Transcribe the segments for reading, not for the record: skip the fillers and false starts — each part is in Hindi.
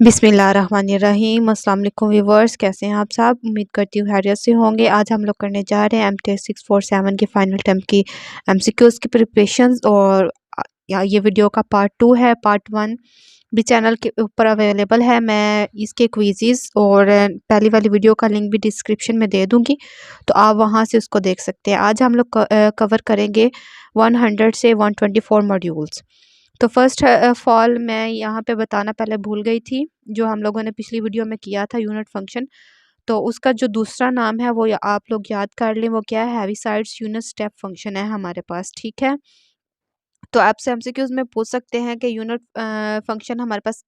बिस्मिल्लाहिर्रहमानिर्रहीम। अस्सलाम वालेकुम व्यूवर्स, कैसे हैं आप सब? उम्मीद करती हूँ खैरियत से होंगे। आज हम लोग करने जा रहे हैं एमटीएस 647 की फ़ाइनल टर्म की एमसीक्यूज़ की प्रिपरेशंस। और ये वीडियो का पार्ट 2 है। पार्ट 1 भी चैनल के ऊपर अवेलेबल है। मैं इसके क्विज़ेस और पहली वाली वीडियो का लिंक भी डिस्क्रिप्शन में दे दूँगी, तो आप वहाँ से उसको देख सकते हैं। आज हम लोग कवर करेंगे 100 से 124 मॉड्यूल्स। तो फर्स्ट ऑफ ऑल मैं यहाँ पे बताना पहले भूल गई थी, जो हम लोगों ने पिछली वीडियो में किया था यूनिट फंक्शन, तो उसका जो दूसरा नाम है वो आप लोग याद कर लें। वो क्या है? हैवीसाइड्स यूनिट स्टेप फंक्शन है हमारे पास, ठीक है। तो आपसे एमसीक्यूज में पूछ सकते हैं कि यूनिट फंक्शन हमारे पास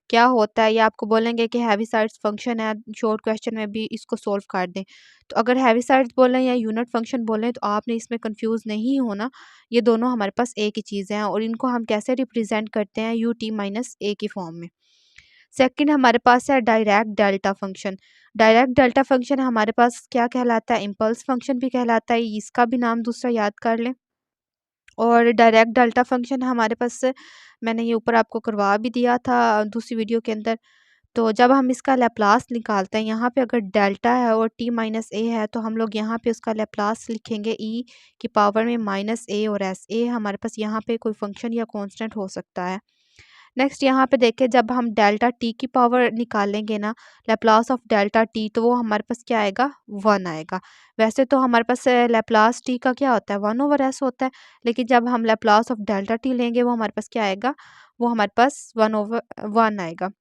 क्या होता है, या आपको बोलेंगे कि हैवीसाइड्स फंक्शन है, शॉर्ट क्वेश्चन में भी इसको सॉल्व कर दें। तो अगर हैवीसाइड्स बोलें या यूनिट फंक्शन बोलें तो आपने इसमें कंफ्यूज नहीं होना। ये दोनों हमारे पास एक ही चीज़ें हैं और इनको हम कैसे रिप्रेजेंट करते हैं? यू टी माइनस ए की फॉर्म में। सेकंड हमारे पास है direct delta function. Direct delta function हमारे पास क्या कहलाता है? इम्पल्स फंक्शन भी कहलाता है। इसका भी नाम दूसरा याद कर लें। और डायरेक्ट डेल्टा फंक्शन हमारे पास मैंने ये ऊपर आपको करवा भी दिया था दूसरी वीडियो के अंदर। तो जब हम इसका लैप्लास निकालते हैं, यहाँ पे अगर डेल्टा है और टी माइनस ए है, तो हम लोग यहाँ पे उसका लैप्लास लिखेंगे ई की पावर में माइनस ए और एस। ए हमारे पास यहाँ पे कोई फंक्शन या कांस्टेंट हो सकता है। नेक्स्ट यहाँ पे देखें, जब हम डेल्टा टी की पावर निकालेंगे ना, लैप्लास ऑफ डेल्टा टी, तो वो हमारे पास क्या आएगा? 1 आएगा। वैसे तो हमारे पास लैप्लास टी का क्या होता है? 1/s होता है, लेकिन जब हम लैप्लास ऑफ डेल्टा टी लेंगे वो हमारे पास क्या आएगा? वो हमारे पास 1/1 आएगा।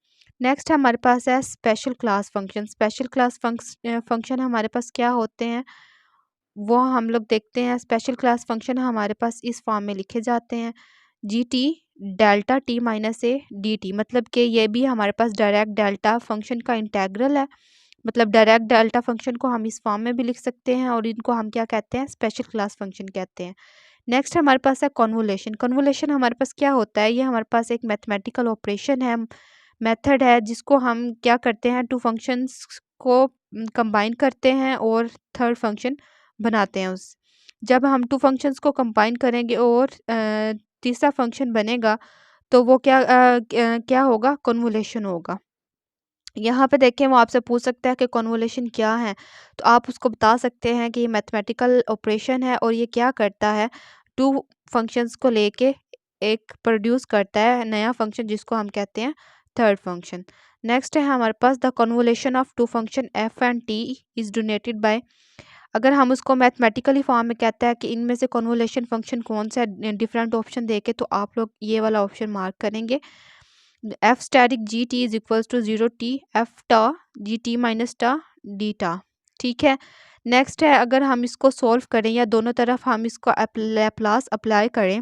नेक्स्ट हमारे पास है special class function. Special class function हमारे पास क्या होते हैं, वो हम लोग देखते हैं। स्पेशल क्लास फंक्शन हमारे पास इस फॉर्म में लिखे जाते हैं, G T delta T minus A D T. मतलब कि ये भी हमारे पास डायरेक्ट डेल्टा फंक्शन का इंटेग्रल है। मतलब डायरेक्ट डेल्टा फंक्शन को हम इस फॉर्म में भी लिख सकते हैं और इनको हम क्या कहते हैं? स्पेशल क्लास फंक्शन कहते हैं। नेक्स्ट हमारे पास है कन्वोल्यूशन। कन्वोल्यूशन हमारे पास क्या होता है? ये हमारे पास एक मैथमेटिकल ऑपरेशन है, मेथड है, जिसको हम क्या करते हैं? टू फंक्शंस को कंबाइन करते हैं और थर्ड फंक्शन बनाते हैं उस। जब हम टू फंक्शंस को कंबाइन करेंगे और तीसरा फंक्शन बनेगा, तो वो क्या होगा? कन्वोल्यूशन होगा। यहाँ पे देखें, वो आपसे पूछ सकता है कि कन्वोल्यूशन क्या है, तो आप उसको बता सकते हैं कि ये मैथमेटिकल ऑपरेशन है और ये क्या करता है? टू फंक्शंस को लेके एक प्रोड्यूस करता है नया फंक्शन, जिसको हम कहते हैं थर्ड फंक्शन। नेक्स्ट है हमारे पास the convolution of two function F and T is donated by. अगर हम उसको मैथमेटिकली फॉर्म में कहता है कि इनमें से कन्वोल्यूशन फंक्शन कौन सा है, डिफरेंट ऑप्शन देके, तो आप लोग ये वाला ऑप्शन मार्क करेंगे। F static G T is equals to 0 t F tau G T minus tau D tau, ठीक है। नेक्स्ट है, अगर हम इसको सॉल्व करें या दोनों तरफ हम इसको लैप्लास अप्लाई करें,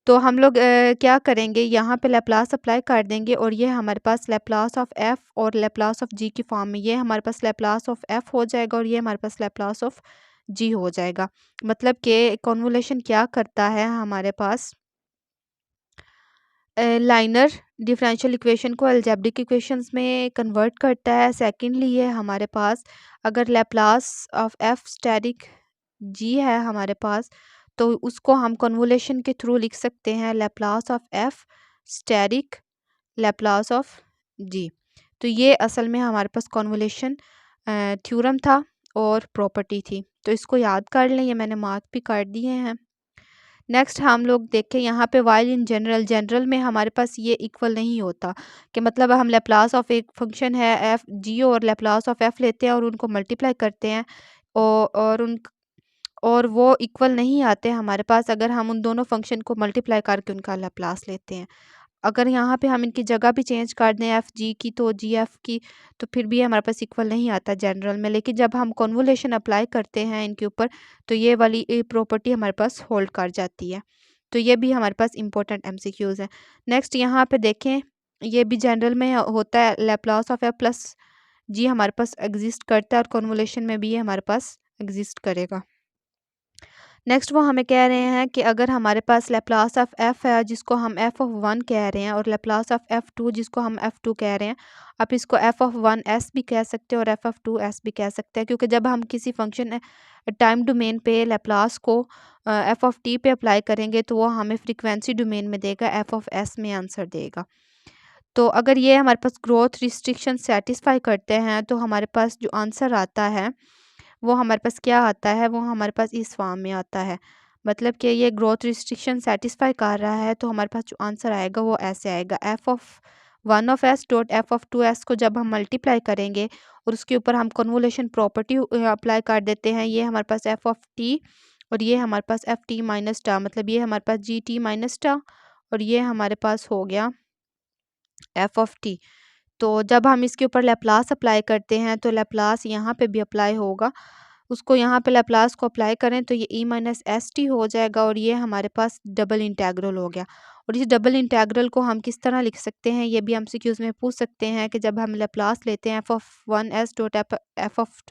तो हम लोग क्या करेंगे? यहाँ पे लैप्लास अप्लाई कर देंगे और ये हमारे पास लैप्लास ऑफ एफ और लैप्लास ऑफ जी की फॉर्म में, ये हमारे पास लैप्लास ऑफ एफ हो जाएगा और ये हमारे पास लैप्लास ऑफ जी हो जाएगा। मतलब कि कन्वोल्यूशन क्या करता है हमारे पास? लाइनर डिफरेंशियल इक्वेशन को अलजेब्रिक इक्वेशंस में कन्वर्ट करता है। सेकेंडली ये हमारे पास, अगर लैप्लास ऑफ एफ स्टैटिक जी है हमारे पास, तो उसको हम कन्वोल्यूशन के थ्रू लिख सकते हैं, Laplace of F static Laplace of G. तो ये असल में हमारे पास कन्वोल्यूशन थ्योरम था और प्रॉपर्टी थी, तो इसको याद कर लें, ये मैंने मार्क भी कर दिए हैं। नेक्स्ट हम लोग देखें यहाँ पे, वाइल इन जनरल, जनरल में हमारे पास ये इक्वल नहीं होता, कि मतलब हम लैप्लास ऑफ एक फंक्शन है एफ जी और लैप्लास ऑफ एफ लेते हैं और उनको मल्टीप्लाई करते हैं, और वो इक्वल नहीं आते हमारे पास अगर हम उन दोनों फंक्शन को मल्टीप्लाई करके उनका लैप्लास लेते हैं। अगर यहाँ पे हम इनकी जगह भी चेंज कर दें एफ जी की तो जी एफ की, तो फिर भी हमारे पास इक्वल नहीं आता जनरल में। लेकिन जब हम कन्वोल्यूशन अप्लाई करते हैं इनके ऊपर, तो ये वाली प्रॉपर्टी हमारे पास होल्ड कर जाती है। तो ये भी हमारे पास इंपॉर्टेंट एमसीक्यूज हैं। नेक्स्ट यहाँ पे देखें, ये भी जनरल में होता है, लैप्लास ऑफ एफ प्लस जी हमारे पास एग्जिस्ट करता है और कन्वोल्यूशन में भी ये हमारे पास एग्जिस्ट करेगा। नेक्स्ट वो हमें कह रहे हैं कि अगर हमारे पास लैप्लास ऑफ एफ है, जिसको हम एफ ऑफ 1 कह रहे हैं, और लैप्लास ऑफ एफ टू, जिसको हम एफ टू कह रहे हैं, आप इसको एफ ऑफ 1 एस भी कह सकते हैं और एफ ऑफ 2 एस भी कह सकते हैं, क्योंकि जब हम किसी फंक्शन टाइम डोमेन पे लैप्लास को एफ ऑफ टी पे अप्लाई करेंगे, तो वो हमें फ्रीक्वेंसी डोमेन में देगा, एफ ऑफ एस में आंसर देगा। तो अगर ये हमारे पास ग्रोथ रिस्ट्रिक्शन सेटिस्फाई करते हैं तो हमारे पास जो आंसर आता है वो हमारे पास क्या आता है, वो हमारे पास इस फॉर्म में आता है। मतलब कि ये ग्रोथ रिस्ट्रिक्शन सेटिस्फाई कर रहा है तो हमारे पास जो आंसर आएगा वो ऐसे आएगा, F of one of S dot F of two S को जब हम मल्टीप्लाई करेंगे और उसके ऊपर हम कन्वोल्यूशन प्रॉपर्टी अप्लाई कर देते हैं, ये हमारे पास एफ ऑफ टी और ये हमारे पास एफ टी माइनस टा, मतलब ये हमारे पास जी टी माइनस टा और ये हमारे पास हो गया एफ ऑफ टी। तो जब हम इसके ऊपर लैप्लास अप्लाई करते हैं तो लैप्लास यहाँ पे भी अप्लाई होगा, उसको यहाँ पे लैप्लास को अप्लाई करें तो ये ई माइनस एस टी हो जाएगा और ये हमारे पास डबल इंटेग्रल हो गया। और इस डबल इंटेग्रल को हम किस तरह लिख सकते हैं, ये भी हम सीक्यूज में पूछ सकते हैं कि जब हम लैप्लास लेते हैं F of one S dot F of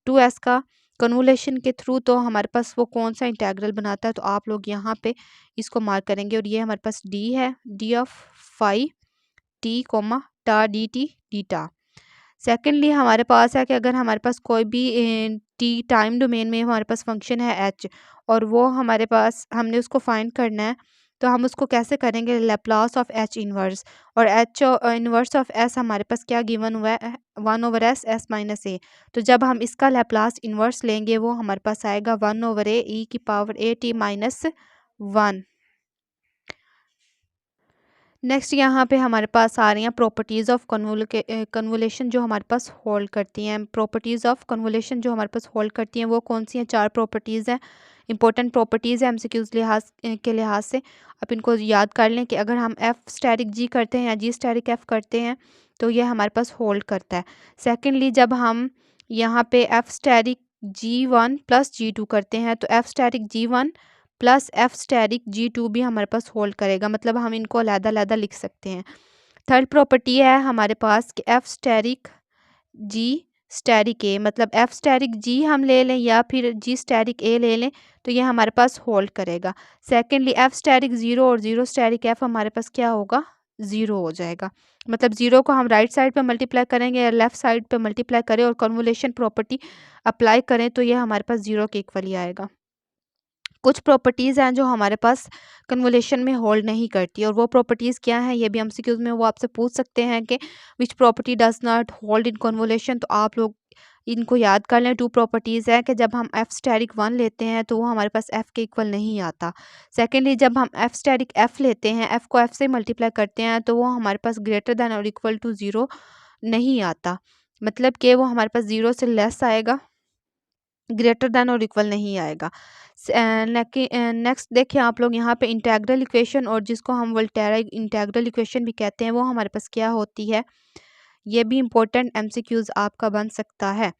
two S का कन्वोलेशन के थ्रू तो हमारे पास वो कौन सा इंटेग्रल बनाता है, तो आप लोग यहाँ पे इसको मार्क करेंगे और ये हमारे पास डी है, D of five T comma tau D T D tau. Secondly हमारे पास है कि अगर हमारे पास कोई भी टी टाइम डोमेन में हमारे पास फंक्शन है एच और वो हमारे पास हमने उसको फाइंड करना है, तो हम उसको कैसे करेंगे, लैप्लास ऑफ एच इनवर्स, और एच इनवर्स ऑफ एस हमारे पास क्या गिवन हुआ है, one over S S minus A. तो जब हम इसका लैप्लास इनवर्स लेंगे वो हमारे पास आएगा वन ओवर ए ई की power A T minus one. Next यहाँ पे हमारे पास आ रही हैं प्रॉपर्टीज़ ऑफ कन्वोलेशन जो हमारे पास होल्ड करती हैं। प्रॉपर्टीज़ ऑफ कन्वोलेशन जो हमारे पास होल्ड करती हैं वो कौन सी हैं, चार प्रॉपर्टीज़ हैं, इंपॉर्टेंट प्रॉपर्टीज़ हैं एमसीक्यूज़ के लिहाज से। आप इनको याद कर लें कि अगर हम एफ स्टैटिक जी करते हैं या जी स्टैटिक एफ करते हैं तो ये हमारे पास होल्ड करता है। सेकेंडली जब हम यहाँ पे F static G one plus G two करते हैं तो F static G one plus F static G two भी हमारे पास होल्ड करेगा, मतलब हम इनको अलग-अलग लिख सकते हैं। थर्ड प्रॉपर्टी है हमारे पास कि एफ स्टैटिक जी स्टैटिक ए, मतलब एफ स्टैटिक जी हम ले लें या फिर जी स्टैटिक ए ले लें तो ये हमारे पास होल्ड करेगा। सेकेंडली एफ स्टैटिक ज़ीरो और ज़ीरो स्टैटिक एफ हमारे पास क्या होगा, ज़ीरो हो जाएगा। मतलब ज़ीरो को हम राइट साइड पे मल्टीप्लाई करेंगे या लेफ़्ट साइड पे मल्टीप्लाई करें और कन्वोल्यूशन प्रॉपर्टी अप्लाई करें तो ये हमारे पास ज़ीरो के इक्वल ही आएगा। कुछ प्रॉपर्टीज़ हैं जो हमारे पास कन्वोल्यूशन में होल्ड नहीं करती और वो प्रॉपर्टीज़ क्या हैं, ये भी एमसीक्यूज़ में वो आपसे पूछ सकते हैं कि which property does not hold in convolution. तो आप लोग इनको याद कर लें। टू प्रॉपर्टीज़ है कि जब हम एफ स्टैटिक वन लेते हैं तो वो हमारे पास एफ़ के इक्वल नहीं आता। सेकेंडली जब हम एफ स्टैटिक एफ़ लेते हैं, एफ़ को एफ़ से मल्टीप्लाई करते हैं तो वो हमारे पास ग्रेटर दैन और इक्वल टू ज़ीरो नहीं आता, मतलब कि वो हमारे पास ज़ीरो से लेस आएगा, ग्रेटर दैन और इक्वल नहीं आएगा। नेक्स्ट देखिए आप लोग यहाँ पे इंटेग्रल इक्वेशन और जिसको हम वोल्टेरा इंटेग्रल इक्वेशन भी कहते हैं वो हमारे पास क्या होती है, ये भी इंपॉर्टेंट एमसीक्यूज आपका बन सकता है।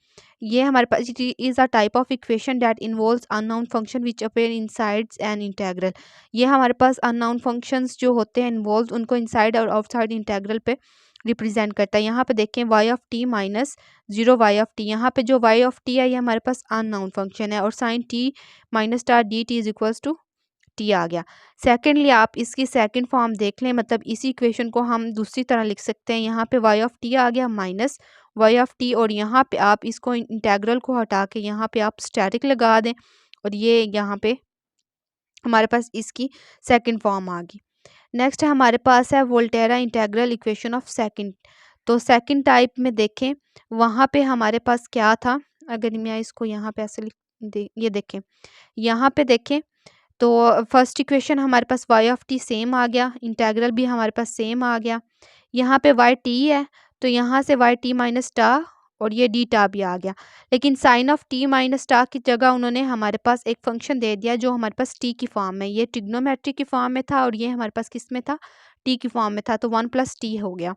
ये हमारे पास is a type of equation that involves unknown function which appear inside an integral. ये हमारे पास अननोन फंक्शंस जो होते हैं इन्वॉल्व उनको इनसाइड और आउटसाइड इंटेग्रल पे रिप्रेजेंट करता है। यहाँ पे देखें Y of T minus zero Y of T, यहाँ पे जो वाई ऑफ टी है ये हमारे पास अननोन फंक्शन है और sine T minus star D T is equals to T आ गया। सेकेंडली आप इसकी सेकंड फॉर्म देख लें, मतलब इसी इक्वेशन को हम दूसरी तरह लिख सकते हैं। यहाँ पे वाई ऑफ टी आ गया माइनस वाई ऑफ टी और यहाँ पे आप इसको इंटेग्रल को हटा के यहाँ पे आप स्टैटिक लगा दें और ये यहाँ पे हमारे पास इसकी सेकंड फॉर्म आ गई। नेक्स्ट हमारे पास है Volterra integral equation of second. तो सेकंड टाइप में देखें वहाँ पे हमारे पास क्या था, अगर मैं इसको यहाँ पे ऐसे ये देखें, यहाँ पे देखें तो फर्स्ट इक्वेशन हमारे पास वाई ऑफ टी सेम आ गया, इंटेग्रल भी हमारे पास सेम आ गया। यहाँ पे वाई टी है तो यहाँ से वाई टी माइनस टा और ये डी टा भी आ गया, लेकिन साइन ऑफ टी माइनस टा की जगह उन्होंने हमारे पास एक फंक्शन दे दिया जो हमारे पास टी की फॉर्म में, ये ट्रिग्नोमेट्री की फॉर्म में था और ये हमारे पास किस में था, टी की फॉर्म में था, तो वन प्लस टी हो गया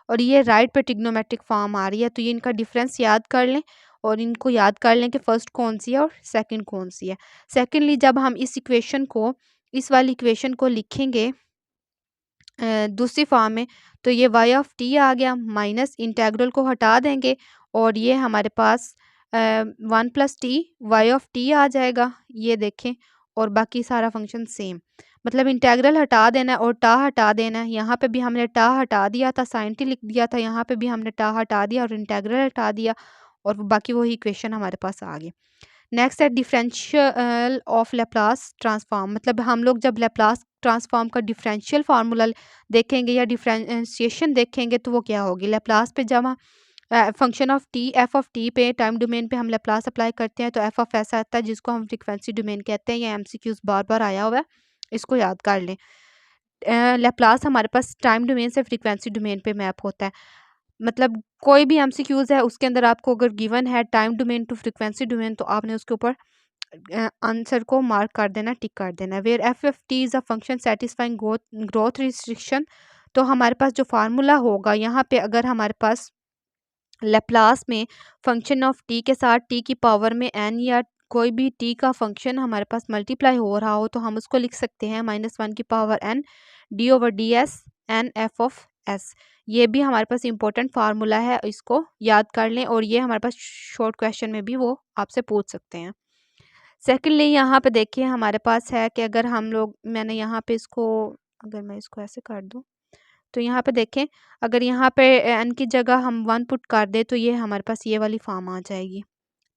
और ये राइट पे ट्रिग्नोमेट्रिक फॉर्म आ रही है। तो ये इनका डिफरेंस याद कर लें और इनको याद कर लें कि फर्स्ट कौन सी है और सेकंड कौन सी है। सेकेंडली जब हम इस इक्वेशन को, इस वाली इक्वेशन को लिखेंगे दूसरी फॉर्म में तो ये वाई ऑफ टी आ गया माइनस इंटेग्रल को हटा देंगे और ये हमारे पास one plus T Y of T आ जाएगा, ये देखें, और बाकी सारा फंक्शन सेम, मतलब इंटेग्रल हटा देना है और टा हटा देना है। यहाँ पे भी हमने टा हटा दिया था, साइन टी लिख दिया था, यहाँ पे भी हमने टा हटा दिया और इंटेग्रल हटा दिया और बाकी वही इक्वेशन हमारे पास आ गई। नेक्स्ट है डिफरेंशियल ऑफ लैप्लास ट्रांसफॉर्म, मतलब हम लोग जब लैप्लास ट्रांसफॉर्म का डिफरेंशियल फार्मूला देखेंगे या डिफरेंशिएशन देखेंगे तो वो क्या होगी, लेप्लास पे जब function of T F of T पे टाइम डोमेन पे हम लेप्लास अप्लाई करते हैं तो एफ ऑफ एस आता है जिसको हम फ्रीक्वेंसी डोमेन कहते हैं। ये एमसीक्यूज बार बार आया हुआ है, इसको याद कर लें। लेप्लास हमारे पास टाइम डोमेन से फ्रीक्वेंसी डोमेन पे मैप होता है, मतलब कोई भी एमसीक्यूज है उसके अंदर आपको अगर गिवन है time domain to frequency domain तो आपने उसके ऊपर आंसर को मार्क कर देना, टिक कर देना। Where F F T is a function satisfying growth restriction, तो हमारे पास जो फार्मूला होगा यहाँ पे अगर हमारे पास लेप्लास में फंक्शन ऑफ टी के साथ टी की पावर में एन या कोई भी टी का फंक्शन हमारे पास मल्टीप्लाई हो रहा हो तो हम उसको लिख सकते हैं -1 की power N D over D S N F of S. ये भी हमारे पास इंपॉर्टेंट फार्मूला है, इसको याद कर लें और ये हमारे पास शॉर्ट क्वेश्चन में भी वो आपसे पूछ सकते हैं। सेकेंडली यहाँ पे देखिए हमारे पास है कि अगर हम लोग, मैंने यहाँ पे इसको, अगर मैं इसको ऐसे कर दूँ तो यहाँ पे देखें, अगर यहाँ पे एन की जगह हम 1 पुट कर दे तो ये हमारे पास ये वाली फॉर्म आ जाएगी।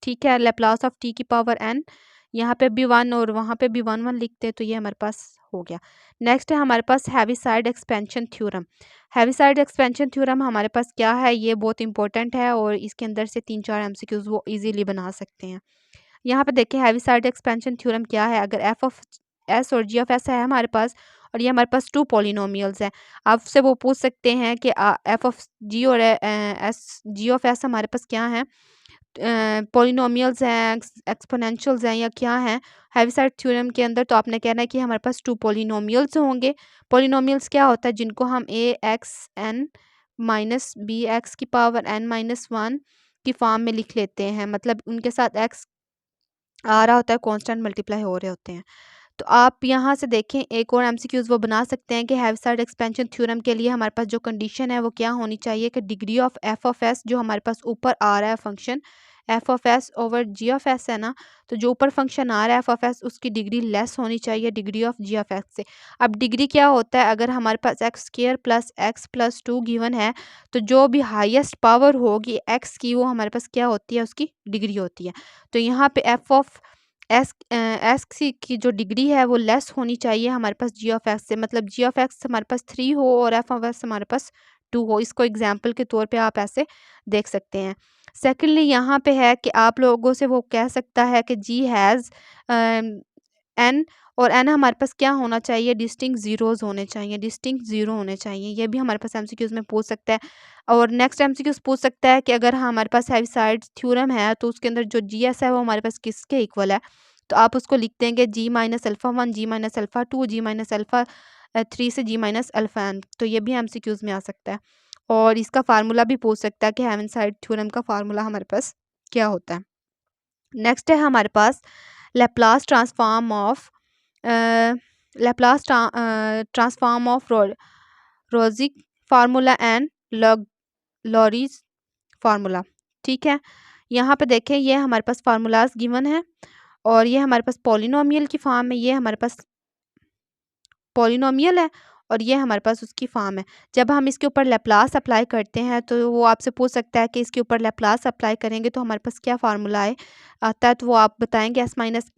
ठीक है, लेप्लास ऑफ टी की पावर एन, यहाँ पे भी 1 और वहाँ पे भी 1 1 लिखते तो ये हमारे पास हो गया। नेक्स्ट है हमारे पास Heaviside expansion theorem. Heaviside expansion theorem हमारे पास क्या है, ये बहुत इंपॉर्टेंट है और इसके अंदर से 3-4 एमसीक्यूज वो इजीली बना सकते हैं। यहाँ पे देखिए हैवीसाइड एक्सपेंशन थ्योरम क्या है, अगर एफ ऑफ एस और जी ऑफ एस है हमारे पास और ये हमारे पास 2 पॉलिनोमियल्स हैं, आपसे वो पूछ सकते हैं कि एफ ऑफ जी और एस जी ऑफ एस हमारे पास क्या है, पॉलिनोमियल्स हैं, एक्सपोनेंशियल्स हैं या क्या हैं हैवीसाइड थ्योरम के अंदर। तो आपने कहना है कि हमारे पास 2 पॉलिनोमियल्स होंगे। पॉलिनोमियल्स क्या होता है, जिनको हम A X N minus B X की पावर एन माइनस 1 की फॉर्म में लिख लेते हैं, मतलब उनके साथ एक्स आ रहा होता है, कांस्टेंट मल्टीप्लाई हो रहे होते हैं। तो आप यहाँ से देखें एक और एमसीक्यूज वो बना सकते हैं कि हैवीसाइड एक्सपेंशन थ्योरम के लिए हमारे पास जो कंडीशन है वो क्या होनी चाहिए कि degree of F of S, जो हमारे पास ऊपर आ रहा है function F of S over G of S है ना, तो जो ऊपर फंक्शन आ रहा है एफ ऑफ एस उसकी डिग्री लेस होनी चाहिए degree of G of X से। अब डिग्री क्या होता है, अगर हमारे पास X square plus X plus 2 given है तो जो भी हाईएस्ट पावर होगी एक्स की वो हमारे पास क्या होती है, उसकी डिग्री होती है। तो यहाँ पे एफ ऑफ एस की जो डिग्री है वो लेस होनी चाहिए हमारे पास जी ऑफ एक्स से, मतलब जी ऑफ एक्स हमारे पास 3 हो और एफ ऑफ एस हमारे पास 2 हो। इसको एग्जाम्पल के तौर पे आप ऐसे देख सकते हैं। सेकेंडली यहाँ पे है कि आप लोगों से वो कह सकता है कि जी हैज़ एन, और एन हमारे पास क्या होना चाहिए, डिस्टिंक्ट जीरोज होने चाहिए, डिस्टिंक्ट जीरो होने चाहिए। ये भी हमारे पास एमसीक्यूज में पूछ सकता है। और नेक्स्ट एमसीक्यूज पूछ सकता है कि अगर हमारे पास हैवीसाइड थ्योरम है तो उसके अंदर जो जीएस है वो हमारे पास किसके इक्वल है, तो आप उसको लिख देंगे जी माइनस अल्फ़ा 1 जी माइनस अल्फ़ा 2 जी माइनस अल्फ़ा 3 से जी माइनस अल्फ़ा एन। तो ये भी एमसीक्यूज में आ सकता है और इसका फार्मूला भी पूछ सकता है कि हैवीसाइड थ्योरम का फार्मूला हमारे पास क्या होता है। नेक्स्ट है हमारे पास Laplace transform of Laplace transform of रोजिक फार्मूला एंड लॉरीज फार्मूला। ठीक है, यहाँ पे देखें ये हमारे पास फार्मूलाज गिवन है और ये हमारे पास पॉलिनोमियल की फॉर्म में, ये हमारे पास पॉलिनोमियल है और ये हमारे पास उसकी फॉर्म है। जब हम इसके ऊपर लैप्लास अप्लाई करते हैं तो वो आपसे पूछ सकता है कि इसके ऊपर लैप्लास अप्लाई करेंगे तो हमारे पास क्या फार्मूला है आता है, तो वो आप बताएंगे एस माइनस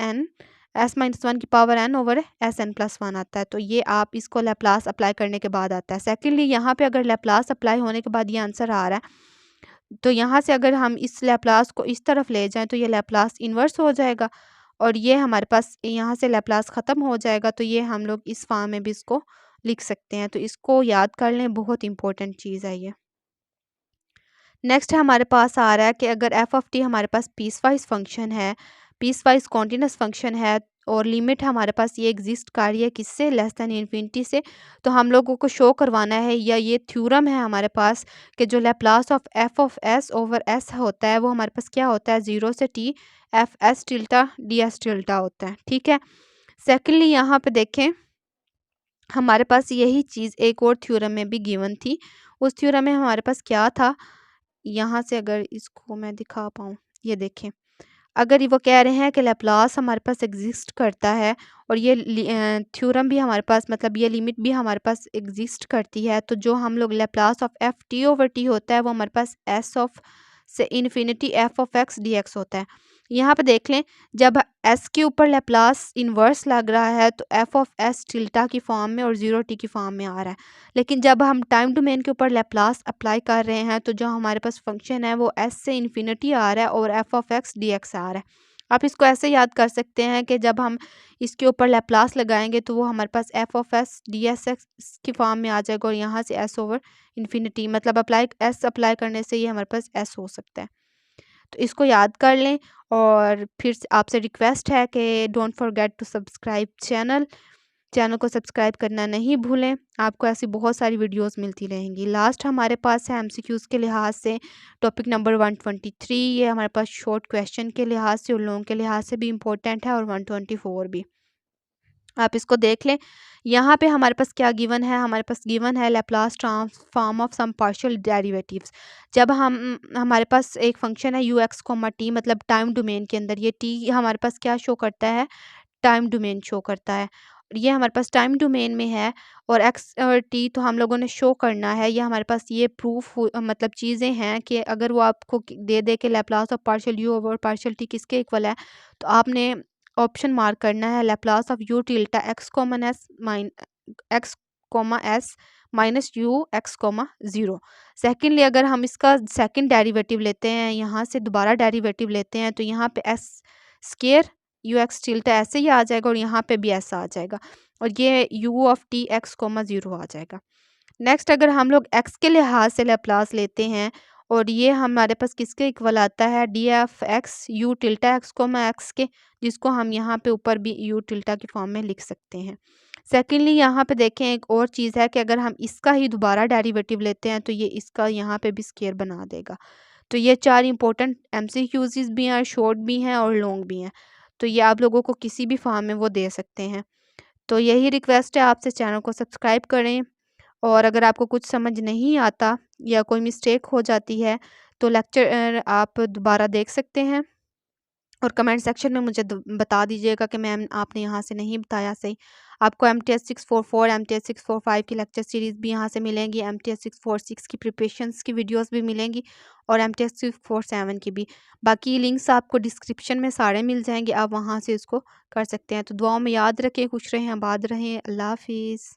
1 की power N over S N plus 1 आता है। तो ये आप इसको लैप्लास अप्लाई करने के बाद आता है। सेकेंडली यहाँ पे अगर लैप्लास अप्लाई होने के बाद ये आंसर आ रहा है तो यहाँ से अगर हम इस लैप्लास को इस तरफ ले जाएं तो ये लैप्लास इन्वर्स हो जाएगा और ये हमारे पास यहाँ से लैप्लास ख़त्म हो जाएगा, तो ये हम लोग इस फॉर्म में भी इसको लिख सकते हैं। तो इसको याद कर लें, बहुत इंपॉर्टेंट चीज़ है ये। नेक्स्ट हमारे पास आ रहा है कि अगर एफ ऑफ टी हमारे पास पीस वाइज फंक्शन है, पीस वाइज कॉन्टिन्यूस फंक्शन है और लिमिट हमारे पास ये एग्जिस्ट कर रही है किससे, लेस दैन इन्फिनिटी से, तो हम लोगों को शो करवाना है या ये थ्योरम है हमारे पास कि जो Laplace of S over S होता है वो हमारे पास क्या होता है, 0 से T F S tilde D S tilde होता है। ठीक है, सेकेंडली यहाँ पे देखें हमारे पास यही चीज़ एक और थ्योरम में भी गिवन थी। उस थ्योरम में हमारे पास क्या था, यहाँ से अगर इसको मैं दिखा पाऊँ, ये देखें, अगर ये वो कह रहे हैं कि लैप्लास हमारे पास एग्जिस्ट करता है और ये थ्योरम भी हमारे पास, मतलब ये लिमिट भी हमारे पास एग्जिस्ट करती है, तो जो हम लोग Laplace of F T over T होता है वो हमारे पास एस ऑफ से infinity F of X D x होता है। यहाँ पे देख लें, जब एस के ऊपर लेप्लास इन्वर्स लग रहा है तो एफ ऑफ एस टिल्टा की फॉर्म में और ज़ीरो टी की फॉर्म में आ रहा है। लेकिन जब हम टाइम डोमेन के ऊपर लेप्लास अप्लाई कर रहे हैं तो जो हमारे पास फंक्शन है वो एस से इन्फिनिटी आ रहा है और F of X D X आ रहा है। आप इसको ऐसे याद कर सकते हैं कि जब हम इसके ऊपर लेप्लास लगाएंगे तो वो हमारे पास F of S D S X की फॉर्म में आ जाएगा और यहाँ से एस ओवर इन्फिनिटी, मतलब एस अप्लाई करने से ये हमारे पास एस हो सकता है। तो इसको याद कर लें। और फिर से आपसे रिक्वेस्ट है कि don't forget to subscribe channel को सब्सक्राइब करना नहीं भूलें। आपको ऐसी बहुत सारी वीडियोस मिलती रहेंगी। लास्ट हमारे पास है एमसीक्यूज़ के लिहाज से टॉपिक नंबर 123। ये हमारे पास शॉर्ट क्वेश्चन के लिहाज से और लॉन्ग के लिहाज से भी इम्पोर्टेंट है, और 124 भी। आप इसको देख लें। यहाँ पे हमारे पास क्या गिवन है, हमारे पास गिवन है Laplace transform of some partial derivatives. जब हम हमारे पास एक फंक्शन है यू एक्स कोमा टी, मतलब टाइम डोमेन के अंदर ये टी हमारे पास क्या शो करता है, टाइम डोमेन शो करता है। ये हमारे पास टाइम डोमेन में है और एक्स और टी तो हम लोगों ने शो करना है। ये हमारे पास ये प्रूफ मतलब चीज़ें हैं कि अगर वो आपको दे दे के Laplace of partial U over partial T किसके इक्वल है, तो आपने ऑप्शन मार्क करना है Laplace of U tilde X common S minus X comma S minus U X comma zero. Secondly अगर हम इसका सेकंड डेरिवेटिव लेते हैं, यहाँ से दोबारा डेरिवेटिव लेते हैं, तो यहाँ पे एस स्केयर यू एक्स टिल्टा ऐसे ही आ जाएगा और यहाँ पे भी ऐसा आ जाएगा और ये U of T X comma zero आ जाएगा। नेक्स्ट अगर हम लोग एक्स के लिहाज से लैप्लास लेते हैं और ये हमारे पास किसके इक्वल आता है, D F X U tilde X comma X के, जिसको हम यहाँ पे ऊपर भी यू टिल्टा की फॉर्म में लिख सकते हैं। सेकेंडली यहाँ पे देखें एक और चीज़ है कि अगर हम इसका ही दोबारा डेरिवेटिव लेते हैं तो ये इसका यहाँ पे भी स्केयर बना देगा। तो ये चार इंपॉर्टेंट एमसीक्यूज़ भी हैं, शॉर्ट भी हैं और लॉन्ग भी हैं। तो ये आप लोगों को किसी भी फॉर्म में वो दे सकते हैं। तो यही रिक्वेस्ट है आपसे, चैनल को सब्सक्राइब करें। और अगर आपको कुछ समझ नहीं आता या कोई मिस्टेक हो जाती है तो लेक्चर आप दोबारा देख सकते हैं और कमेंट सेक्शन में मुझे बता दीजिएगा कि मैम आपने यहाँ से नहीं बताया सही। आपको MTS 644 MTS 645 की लेक्चर सीरीज़ भी यहाँ से मिलेंगी, MTS 646 की प्रिपरेशंस की वीडियोस भी मिलेंगी और MTS 647 की भी। बाकी लिंक्स आपको डिस्क्रिप्शन में सारे मिल जाएंगे, आप वहाँ से इसको कर सकते हैं। तो दुआओं में याद रखें, खुश रहें, आबाद रहें। अल्लाह हाफिज़।